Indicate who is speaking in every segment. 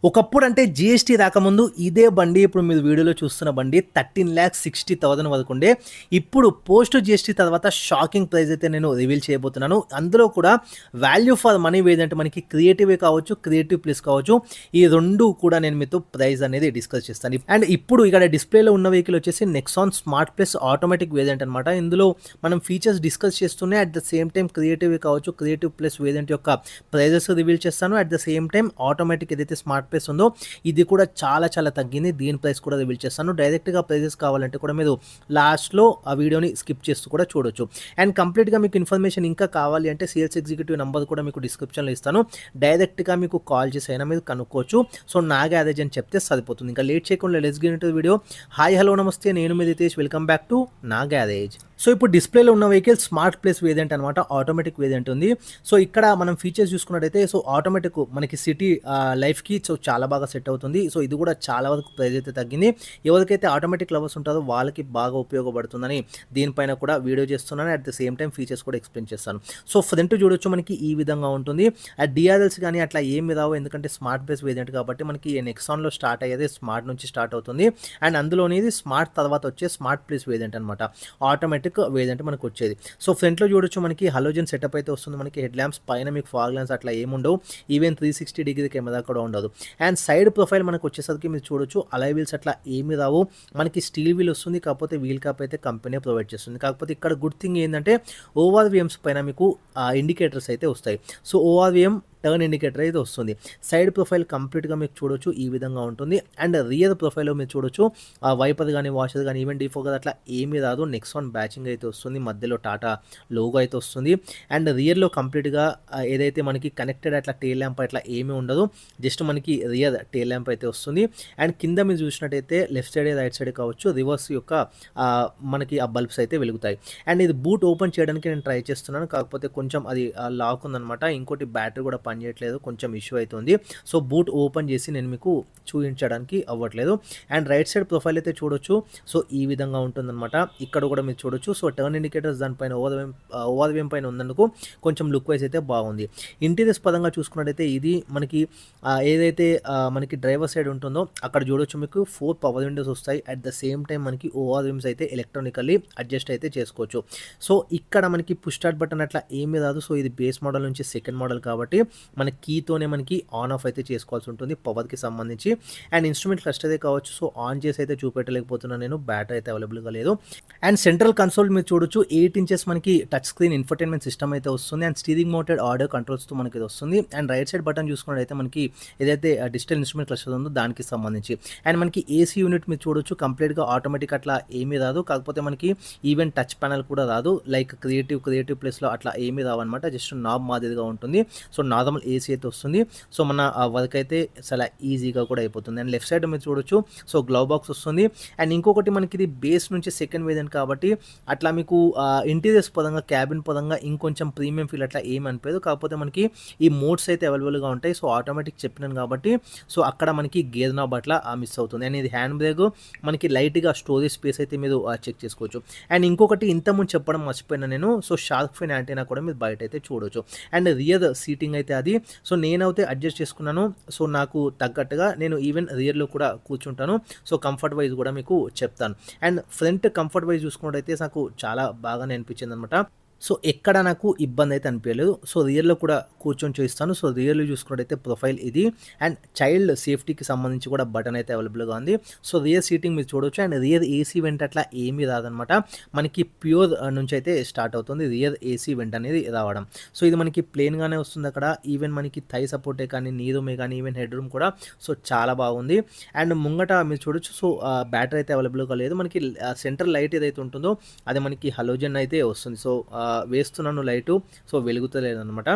Speaker 1: ఒకప్పుడు అంటే జీఎస్టీ రాకముందు ఇదే బండి ఇప్పుడు మీరు వీడియోలో చూస్తున్న బండి 13,60,000 వరకు ఉండే. ఇప్పుడు పోస్ట్ జీఎస్టీ తర్వాత షాకింగ్ ప్రైస్ అయితే నేను రివీల్ చేయబోతున్నాను. అందులో కూడా వాల్యూ ఫర్ మనీ ఏదంటే మనకి క్రియేటివే కావచ్చు, క్రియేటివ్ ప్లస్ కావచ్చు, ఈ రెండు కూడా నేను మీతో ప్రైస్ అనేది డిస్కస్ చేస్తాను. అండ్ ఇప్పుడు ఇక్కడ డిస్ప్లేలో ఉన్న వెహికల్ వచ్చేసి Nexon smart plus automatic variant అనమాట. ఇందులో మనం ఫీచర్స్ డిస్కస్ చేస్తూనే at the same time creative కావచ్చు, క్రియేటివ్ ప్లస్ వేరియంట్ యొక్క ప్రైజెస్ రివీల్ చేస్తాను. At the same time automatic ఏదైతే స్మార్ట్ ప్లస్ ఉందో ఇది కూడా చాలా తగ్గింది. దీని ప్రైస్ కూడా రివీల్ చేస్తాను. డైరెక్ట్గా ప్రైజెస్ కావాలంటే కూడా మీరు లాస్ట్లో ఆ వీడియోని స్కిప్ చేస్తూ కూడా చూడొచ్చు. అండ్ కంప్లీట్గా మీకు ఇన్ఫర్మేషన్ ఇంకా కావాలి అంటే సేల్స్ ఎగ్జిక్యూటివ్ నెంబర్ కూడా మీకు డిస్క్రిప్షన్లో ఇస్తాను. డైరెక్ట్గా మీకు కాల్ చేసి అయినా మీరు కనుక్కోవచ్చు. సో నా గ్యారేజ్ అని చెప్తే సరిపోతుంది. ఇంకా లేట్ చేయకుండా let's get into video. Hi hello నమస్తే, నేను మీ రితేష్. వెల్కమ్ బ్యాక్ టు నా గ్యారేజ్. సో ఇప్పుడు డిస్ప్లేలో ఉన్న వెహికల్ స్మార్ట్ ప్లస్ వేరియంట్ అనమాట, ఆటోమేటిక్ వేరియంట్ ఉంది. సో ఇక్కడ మనం ఫీచర్స్ చూసుకున్నట్టయితే సో ఆటోమేటిక్ మనకి సిటీ లైఫ్కి సో చాలా బాగా సెట్ అవుతుంది. సో ఇది కూడా చాలా వరకు ప్రైస్ అయితే తగ్గింది. ఎవరికైతే ఆటోమేటిక్ లవర్స్ ఉంటారో వాళ్ళకి బాగా ఉపయోగపడుతుందని దీనిపైన కూడా వీడియో చేస్తున్నాను. At the same time features కూడా ఎక్స్ప్లెయిన్ చేస్తాను. సో ఫ్రంట్ చూడొచ్చు మనకి ఈ విధంగా ఉంటుంది. డిఆర్ఎల్స్ కానీ అట్లా ఏమి రావు, ఎందుకంటే స్మార్ట్ ప్లస్ వేరియంట్ కాబట్టి. మనకి నెక్సాన్లో స్టార్ట్ అయ్యేది స్మార్ట్ నుంచి స్టార్ట్ అవుతుంది. అండ్ అందులోనేది స్మార్ట్ తర్వాత వచ్చే స్మార్ట్ ప్లస్ వేరియంట్ అనమాట, ఆటోమేటిక్ వేరియంట్ మనకు వచ్చేది. సో ఫ్రంట్లో చూడొచ్చు మనకి హలోజన్ సెటప్ అయితే వస్తుంది. మనకి హెడ్ ల్యాంప్స్ పైన మీకు ఫాగ్ ల్యాంప్స్ అట్లా ఏముండవు. ఈవెన్ 360 డిగ్రీ కెమెరా కూడా ఉండదు. అండ్ సైడ్ ప్రొఫైల్ మనకు వచ్చేసరికి మీరు చూడొచ్చు అలై వీల్స్ అట్లా ఏమి రావు. మనకి స్టీల్ వీల్ వస్తుంది, కాకపోతే వీల్ క్యాప్ అయితే కంపెనీ ప్రొవైడ్ చేస్తుంది. కాకపోతే ఇక్కడ గుడ్ థింగ్ ఏంటంటే ఓఆర్విఎమ్స్ పైన మీకు ఇండికేటర్స్ అయితే వస్తాయి. సో ఓఆర్విఎం టర్న్ ఇండికేటర్ అయితే వస్తుంది. సైడ్ ప్రొఫైల్ కంప్లీట్గా మీకు చూడొచ్చు ఈ విధంగా ఉంటుంది. అండ్ రియర్ ప్రొఫైల్లో మీరు చూడొచ్చు వైపర్ కానీ వాషర్ కానీ ఈవెన్ డిఫోకస్ అట్లా ఏమీ రాదు. నెక్సాన్ బ్యాచింగ్ అయితే వస్తుంది, మధ్యలో టాటా లోగో అయితే వస్తుంది. అండ్ రియర్లో కంప్లీట్గా ఏదైతే మనకి కనెక్టెడ్ అట్లా టేల్ ల్యాంప్ అట్లా ఏమీ ఉండదు, జస్ట్ మనకి రియర్ టేల్ ల్యాంప్ అయితే వస్తుంది. అండ్ కింద మీరు చూసినట్టయితే లెఫ్ట్ సైడ్ రైట్ సైడ్ కావచ్చు రివర్స్ యొక్క మనకి ఆ బల్బ్స్ అయితే వెలుగుతాయి. అండ్ ఇది బూట్ ఓపెన్ చేయడానికి నేను ట్రై చేస్తున్నాను, కాకపోతే కొంచెం అది లాక్ ఉందన్నమాట. ఇంకోటి బ్యాటరీ కూడా పనిచేయట్లేదు, కొంచెం ఇష్యూ అవుతుంది. సో బూట్ ఓపెన్ చేసి నేను మీకు చూపించడానికి అవ్వట్లేదు. అండ్ రైట్ సైడ్ ప్రొఫైల్ అయితే చూడొచ్చు. సో ఈ విధంగా ఉంటుందన్నమాట. ఇక్కడ కూడా మీరు చూడొచ్చు. సో టర్న్ ఇండికేటర్స్ దానిపైన ఓవర్వేం పైన ఉన్నందుకు కొంచెం లుక్ వైజ్ అయితే బాగుంది. ఇంటీరియర్స్ పరంగా చూసుకున్నట్టయితే ఇది మనకి ఏదైతే మనకి డ్రైవర్ సైడ్ ఉంటుందో అక్కడ చూడొచ్చు మీకు 4 పవర్ విండోస్ వస్తాయి. అట్ ద సేమ్ టైం మనకి ఓవర్వేమ్స్ అయితే ఎలక్ట్రానికల్లీ అడ్జస్ట్ అయితే చేసుకోవచ్చు. సో ఇక్కడ మనకి పుష్ స్టార్ట్ బటన్ అట్లా ఏమీ రాదు. సో ఇది బేస్ మోడల్ నుంచి సెకండ్ మోడల్ కాబట్టి మన కీతోనే మనకి ఆన్ ఆఫ్ అయితే చేసుకోవాల్సి ఉంటుంది పవర్కి సంబంధించి. అండ్ ఇన్స్ట్రుమెంట్ క్లస్టర్ అయితే కావచ్చు. సో ఆన్ చేసి అయితే చూపెట్టలేకపోతున్నాను నేను, బ్యాటరీ అయితే అవైలబుల్గా లేదు. అండ్ సెంట్రల్ కన్సోల్ మీరు చూడొచ్చు 8 ఇంచెస్ మనకి టచ్ స్క్రీన్ ఇన్ఫర్టైన్మెంట్ సిస్టమ్ అయితే వస్తుంది. అండ్ స్టీరింగ్ మౌంటెడ్ ఆడియో కంట్రోల్స్తో మనకి ఇది వస్తుంది. అండ్ రైట్ సైడ్ బటన్ చూసుకున్నట్టయితే మనకి ఏదైతే డిజిటల్ ఇన్స్ట్రుమెంట్ క్లస్టర్ ఉందో దానికి సంబంధించి. అండ్ మనకి ఏసీ యూనిట్ మీరు చూడొచ్చు కంప్లీట్గా ఆటోమేటిక్ అట్లా ఏమీ రాదు, కాకపోతే మనకి ఈవెన్ టచ్ ప్యానల్ కూడా రాదు. లైక్ క్రియేటివ్ ప్లేస్లో అట్లా ఏమీ రావు అనమాట, జస్ట్ నాబ్ మాదిరిగా ఉంటుంది. సో నార్మల్ ఏసీ అయితే వస్తుంది. సో మన వర్క్ అయితే చాలా ఈజీగా కూడా అయిపోతుంది. అండ్ లెఫ్ట్ సైడ్ మీరు చూడొచ్చు సో గ్లవ్ బాక్స్ వస్తుంది. అండ్ ఇంకొకటి మనకి ఇది బేస్ నుంచి సెకండ్ వేరియంట్ కాబట్టి అట్లా మీకు ఇంటీరియర్స్ పరంగా క్యాబిన్ పరంగా ఇంకొంచెం ప్రీమియం ఫీల్ అట్లా ఏమి అనిపించదు. కాకపోతే మనకి ఈ మోడ్స్ అయితే అవైలబుల్గా ఉంటాయి. సో ఆటోమేటిక్ చెప్పినాను కాబట్టి సో అక్కడ మనకి గేర్ నాబ్ అట్లా మిస్ అవుతుంది. అండ్ ఇది హ్యాండ్ బ్రేక్ మనకి లైట్గా స్టోరేజ్ స్పేస్ అయితే మీరు చెక్ చేసుకోవచ్చు. అండ్ ఇంకొకటి ఇంతకుముందు చెప్పడం మర్చిపోయినా నేను, సో షార్క్ ఫిన్ యాంటీనా కూడా మీరు బయట అయితే చూడొచ్చు. అండ్ రియర్ సీటింగ్ అయితే అది సో నేనైతే అడ్జస్ట్ చేసుకున్నాను. సో నాకు తగ్గట్టుగా నేను ఈవెన్ రియర్లో కూడా కూర్చుంటాను. సో కంఫర్ట్ వైజ్ కూడా మీకు చెప్తాను. అండ్ ఫ్రంట్ కంఫర్ట్ వైజ్ చూసుకున్నట్టయితే నాకు చాలా బాగానే అనిపించింది అనమాట. సో ఎక్కడ నాకు ఇబ్బంది అయితే అనిపించలేదు. సో రియర్లో కూడా కూర్చొని చూపిస్తాను. సో రియర్లో చూసుకున్నట్టయితే ప్రొఫైల్ ఇది. అండ్ చైల్డ్ సేఫ్టీకి సంబంధించి కూడా బటన్ అయితే అవైలబుల్గా ఉంది. సో రియర్ సీటింగ్ మీరు చూడవచ్చు. అండ్ రియర్ ఏసీ వెంట్ అట్లా ఏమీ రాదనమాట, మనకి ప్యూర్ నుంచి అయితే స్టార్ట్ అవుతుంది రియర్ ఏసీ వెంట్ అనేది రావడం. సో ఇది మనకి ప్లెయిన్గానే వస్తుంది. అక్కడ ఈవెన్ మనకి థై సపోర్టే కానీ నీ రూమే కానీ ఈవెన్ హెడ్ రూమ్ కూడా సో చాలా బాగుంది. అండ్ ముంగట మీరు చూడొచ్చు. సో బ్యాటరీ అయితే అవైలబుల్గా లేదు. మనకి సెంట్రల్ లైట్ ఏదైతే ఉంటుందో అది మనకి హలోజన్ అయితే వస్తుంది. సో వేస్తున్నాను లైటు, సో వెలుగుతలేదనమాట.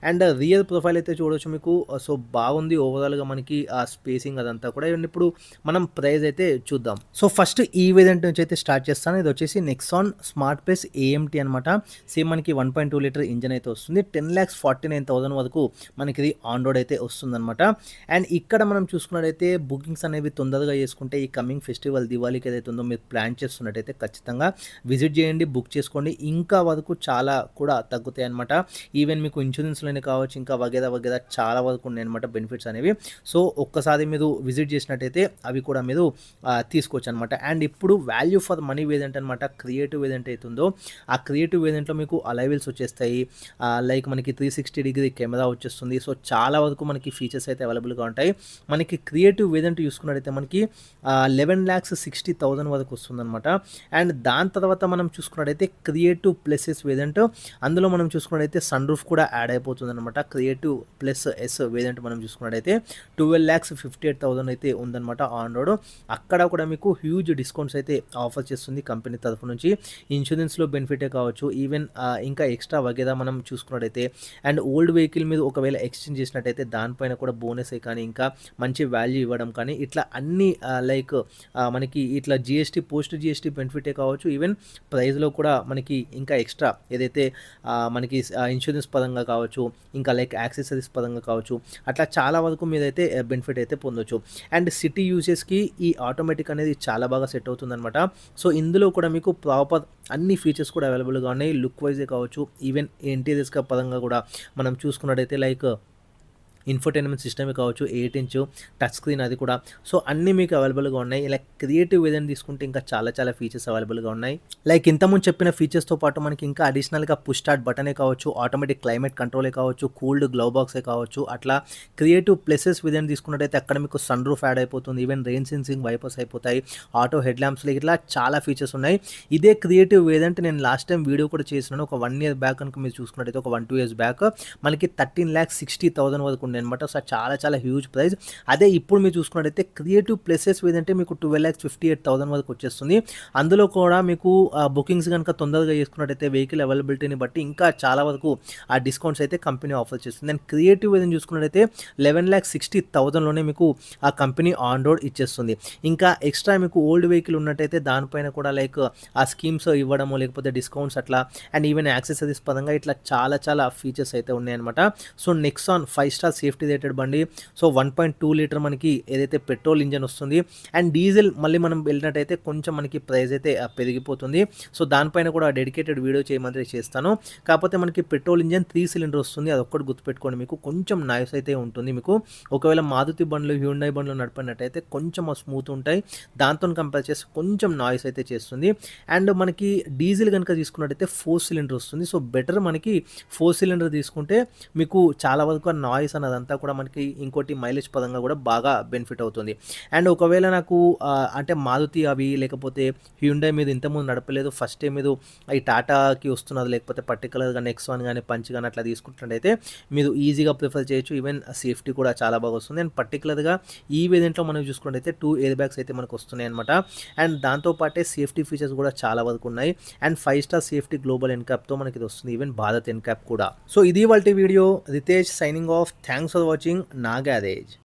Speaker 1: అండ్ రియల్ ప్రొఫైల్ అయితే చూడవచ్చు మీకు. సో బాగుంది ఓవరాల్గా మనకి ఆ స్పేసింగ్ అదంతా కూడా. ఇప్పుడు మనం ప్రైస్ అయితే చూద్దాం. సో ఫస్ట్ ఈ వేరియంట్ నుంచి అయితే స్టార్ట్ చేస్తాను. ఇది వచ్చేసి నెక్సాన్ స్మార్ట్ ప్లస్ ఏఎంటీ అనమాట. సేమ్ మనకి 1.2 లీటర్ ఇంజన్ అయితే వస్తుంది. 10,49,000 వరకు మనకి ఇది ఆన్ రోడ్ అయితే వస్తుందన్నమాట. అండ్ ఇక్కడ మనం చూసుకున్నట్టయితే బుకింగ్స్ అనేవి తొందరగా చేసుకుంటే ఈ కమింగ్ ఫెస్టివల్ దివాళీకి ఏదైతే ఉందో మీరు ప్లాన్ చేస్తున్నట్టయితే ఖచ్చితంగా విజిట్ చేయండి, బుక్ చేసుకోండి. ఇంకా వరకు చాలా కూడా తగ్గుతాయి అనమాట. ఈవెన్ మీకు ఇన్సూరెన్స్‌లోనే కావచ్చు, ఇంకా వగేరా చాలా వరకు ఉన్నాయన్నమాట బెనిఫిట్స్ అనేవి. సో, ఒక్కసారి మీరు విజిట్ చేసినట్టయితే అవి కూడా మీరు తీసుకోవచ్చనమాట. అండ్ ఇప్పుడు వాల్యూ ఫర్ మనీ వేరియంట్ అనమాట. క్రియేటివ్ వేరియంట్ అయితుందో, ఆ క్రియేటివ్ వేరియంట్‌లో మీకు అలై వీల్స్ వచ్చేస్తాయి. లైక్ మనకి 360 డిగ్రీ కెమెరా వచ్చేస్తుంది. సో, చాలా వరకు మనకి ఫీచర్స్ అయితే అవైలబుల్‌గా ఉంటాయి. మనకి క్రియేటివ్ వేరియంట్ చూసుకున్నట్టయితే మనకి 11,60,000 వరకు వస్తుందనమాట. అండ్ దాని తర్వాత మనం చూసుకున్నట్టయితే క్రియేటివ్ ప్లస్ ఎస్ వేరియంట్, అందులో మనం చూసుకున్నట్టయితే సన్ రూఫ్ కూడా యాడ్ అయిపోతుందనమాట. క్రియేటివ్ ప్లస్ ఎస్ వేరియంట్ మనం చూసుకున్నట్టయితే 12,58,000 అయితే ఉందనమాట ఆన్ రోడ్. అక్కడ కూడా మీకు హ్యూజ్ డిస్కౌంట్స్ అయితే ఆఫర్ చేస్తుంది కంపెనీ తరఫు నుంచి. ఇన్సూరెన్స్‌లో బెనిఫిటే కావచ్చు, ఈవెన్ ఇంకా ఎక్స్ట్రా వగేరా మనం చూసుకున్నట్టయితే అండ్ ఓల్డ్ వెహికల్ మీద ఒకవేళ ఎక్స్చేంజ్ చేసినట్టయితే దానిపైన కూడా బోనసే కానీ, ఇంకా మంచి వాల్యూ ఇవ్వడం కానీ, ఇట్లా అన్ని లైక్ మనకి ఇట్లా జీఎస్టీ పోస్ట్ జీఎస్టీ బెనిఫిటే కావచ్చు, ఈవెన్ ప్రైస్‌లో కూడా మనకి ఇంకా ఎక్స్ట్రా ఏదైతే మనకి ఇన్సూరెన్స్ పరంగా కావచ్చు, ఇంకా లైక్ యాక్సెసరీస్ పరంగా కావచ్చు, అట్లా చాలా వరకు మీరైతే బెనిఫిట్ అయితే పొందొచ్చు. అండ్ సిటీ యూజెస్‌కి ఈ ఆటోమేటిక్ అనేది చాలా బాగా సెట్ అవుతుందనమాట. సో, ఇందులో కూడా మీకు ప్రాపర్ అన్ని ఫీచర్స్ కూడా అవైలబుల్‌గా ఉన్నాయి. లుక్ వైజే కావచ్చు, ఈవెన్ ఇంటీరియర్స్ పరంగా కూడా మనం చూసుకున్నట్టయితే లైక్ ఇన్ఫోటైన్మెంట్ సిస్టమే కావచ్చు, 8 ఇంచు టచ్ స్క్రీన్ అది కూడా. సో, అన్నీ మీకు అవైలబుల్‌గా ఉన్నాయి. ఇలా క్రియేటివ్ వేరియంట్ తీసుకుంటే ఇంకా చాలా ఫీచర్స్ అవైలబుల్‌గా ఉన్నాయి. లైక్ ఇంతకుముందు చెప్పిన ఫీచర్స్‌తో పాటు మనకి ఇంకా అడిషనల్‌గా పుష్ స్టార్ట్ బటనే కావచ్చు, ఆటోమేటిక్ క్లైమేట్ కంట్రోలే కావచ్చు, కూల్డ్ గ్లవ్ బాక్సే కావచ్చు, అట్లా క్రియేటివ్ ప్లసెస్ వేరియంట్ తీసుకున్నట్టయితే అక్కడ మీకు సన్ రూఫ్ యాడ్ అయిపోతుంది. ఈవెన్ రెయిన్ సెన్సింగ్ వైపర్స్ అయిపోతాయి, ఆటో హెడ్ ల్యాంప్స్‌లో ఇట్లా చాలా ఫీచర్స్ ఉన్నాయి. ఇదే క్రియేటివ్ వేరియంట్ నేను లాస్ట్ టైం వీడియో కూడా చేసినాను. ఒక 1 ఇయర్ బ్యాక్ కనుక మీరు చూసుకున్నట్టయితే, ఒక 1-2 ఇయర్స్ బ్యాక్ మనకి 13,60,000 వరకు ఉండే అనమాట. సో, చాలా హ్యూజ్ ప్రైస్. అదే ఇప్పుడు మీరు చూసుకున్నట్టయితే క్రియేటివ్ ప్లసెస్ ఏదంటే మీకు 12,58,000 వరకు వచ్చేస్తుంది. అందులో కూడా మీకు బుకింగ్స్ కనుక తొందరగా చేసుకున్నట్టయితే వెహికల్ అవైలబిలిటీని బట్టి ఇంకా చాలా వరకు ఆ డిస్కౌంట్స్ అయితే కంపెనీ ఆఫర్ చేస్తుంది. అండ్ క్రియేటివ్ ఏదైనా చూసుకున్నట్టయితే 11,60,000లోనే మీకు ఆ కంపెనీ ఆన్ రోడ్ ఇచ్చేస్తుంది. ఇంకా ఎక్స్ట్రా మీకు ఓల్డ్ వెహికల్ ఉన్నట్టయితే దానిపైన కూడా లైక్ ఆ స్కీమ్స్ ఇవ్వడము, లేకపోతే డిస్కౌంట్స్ అట్లా, అండ్ ఈవెన్ యాక్సెసరీస్ పరంగా ఇట్లా చాలా ఫీచర్స్ అయితే ఉన్నాయన్నమాట. So, Nexon 5 star safety rated బండి. సో, 1.2 లీటర్ మనకి ఏదైతే పెట్రోల్ ఇంజన్ వస్తుంది. అండ్ డీజిల్ మళ్ళీ మనం వెళ్ళినట్టయితే కొంచెం మనకి ప్రైస్ అయితే పెరిగిపోతుంది. సో, దానిపైన కూడా డెడికేటెడ్ వీడియో చేయమంటే చేస్తాను. కాకపోతే మనకి పెట్రోల్ ఇంజన్ 3 సిలిండర్ వస్తుంది. అదొక్కటి గుర్తుపెట్టుకోండి. మీకు కొంచెం నాయిస్ అయితే ఉంటుంది. మీకు ఒకవేళ మారుతి బండ్లు, హ్యుండై బండ్లు నడిపినట్టయితే కొంచెం స్మూత్ ఉంటాయి. దాంతో కంపేర్ చేసి కొంచెం నాయిస్ అయితే చేస్తుంది. అండ్ మనకి డీజిల్ కనుక తీసుకున్నట్టయితే 4 సిలిండర్ వస్తుంది. సో, బెటర్ మనకి 4 సిలిండర్ తీసుకుంటే మీకు చాలా వరకు నాయిస్ అన్నదంతా కూడా మనకి ఇంకోటి మైలేజ్ పరంగా కూడా బాగా బెనిఫిట్ అవుతుంది. అండ్ ఒకవేళ నాకు అంటే మారుతి అవి లేకపోతే హ్యుండై మీద ఇంతకుముందు నడపలేదు, ఫస్ట్ టైం మీరు ఈ టాటాకి వస్తున్నది, లేకపోతే పర్టికులర్గా నెక్సాన్ కానీ పంచ్ కానీ అట్లా తీసుకుంటున్నట్టయితే మీరు ఈజీగా ప్రిఫర్ చేయొచ్చు. ఈవెన్ సేఫ్టీ కూడా చాలా బాగా వస్తుంది. అండ్ పర్టికులర్గా ఈ వేరియంట్లో మనం చూసుకున్నట్టయితే 2 ఎయిర్ బ్యాగ్స్ అయితే మనకు వస్తున్నాయి అనమాట. అండ్ దాంతోపాటే సేఫ్టీ ఫీచర్స్ కూడా చాలా వరకు ఉన్నాయి. అండ్ 5 స్టార్ సేఫ్టీ గ్లోబల్ ఎన్క్యాప్తో మనకి ఇది వస్తుంది, ఈవెన్ భారత్ ఎన్క్యాప్ కూడా. సో, ఇది వాళ్ళ video. Ritesh signing off. Thanks for watching నా గ్యారేజ్.